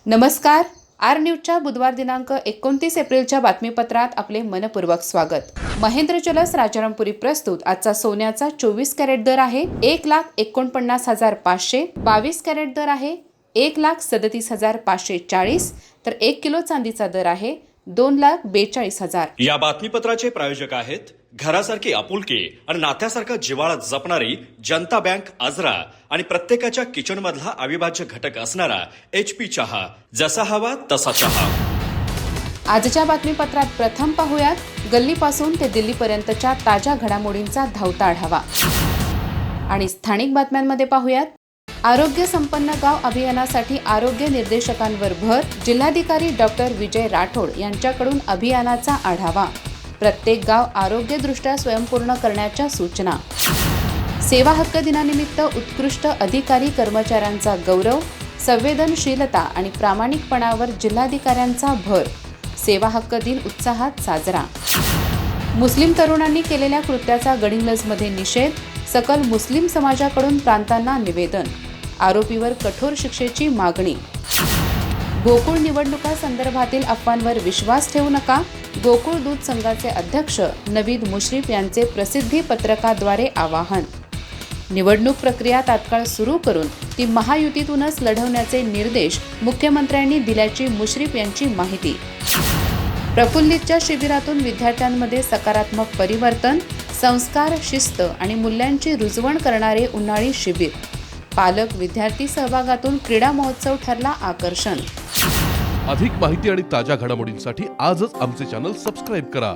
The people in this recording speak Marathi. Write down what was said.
नमस्कार. आर न्यूजच्या बुधवार दिनांक 29 एप्रिलच्या बातमीपत्रात आपले मनपूर्वक स्वागत. महेंद्र ज्वेलर्स राजारामपुरी प्रस्तुत आजचा सोन्याचा 24 कॅरेट दर आहे 1,49,500, 22 कॅरेट दर आहे 1,37,540, तर 1 किलो चांदीचा दर आहे 2,42,000. या बातमीपत्राचे प्रायोजक आहेत घरासारखी आपुलकी आणि नात्यासारखा जिव्हाळा जपणारी जनता बँक आजरा आणि प्रत्येकाच्या किचन मधला अविभाज्य घटक असणारा HP चहा. जसा हवा तसा चहा. आजच्या बातमीपत्रात प्रथम पाहूयात गल्लीपासून ते दिल्लीपर्यंतच्या ताज्या घडामोडींचा धावता आढावा. आणि स्थानिक बातम्यांमध्ये पाहूयात आरोग्य संपन्न गाव अभियानासाठी आरोग्य निर्देशकांवर भर. जिल्हाधिकारी डॉक्टर विजय राठोड यांच्याकडून अभियानाचा आढावा. प्रत्येक गाव आरोग्यदृष्ट्या स्वयंपूर्ण करण्याच्या सूचना. सेवा हक्क दिनानिमित्त उत्कृष्ट अधिकारी कर्मचाऱ्यांचा गौरव. संवेदनशीलता आणि प्रामाणिकपणावर जिल्हाधिकाऱ्यांचा भर. सेवा हक्क दिन उत्साहात साजरा. मुस्लिम तरुणांनी केलेल्या कृत्याचा गडिंग्लजमध्ये निषेध. सकल मुस्लिम समाजाकडून प्रांतांना निवेदन. आरोपीवर कठोर शिक्षेची मागणी. गोकुळ निवडणुका संदर्भातील अफवांवर विश्वास ठेवू नका. गोकुळ दूध संघाचे अध्यक्ष नवीद मुश्रीफ यांचे प्रसिद्धी पत्रकाद्वारे आवाहन. निवडणूक प्रक्रिया तात्काळ सुरू करून ती महायुतीतूनच लढवण्याचे निर्देश मुख्यमंत्र्यांनी दिल्याची मुश्रीफ यांची माहिती. प्रफुल्लितच्या शिबिरातून विद्यार्थ्यांमध्ये सकारात्मक परिवर्तन. संस्कार, शिस्त आणि मूल्यांची रुजवण करणारे उन्हाळी शिबिर. पालक विद्यार्थी सहभागातून क्रीडा महोत्सव ठरला आकर्षण. अधिक माहिती आणि ताज्या घडामोडींसाठी आजच आमचे चॅनल सबस्क्राईब करा.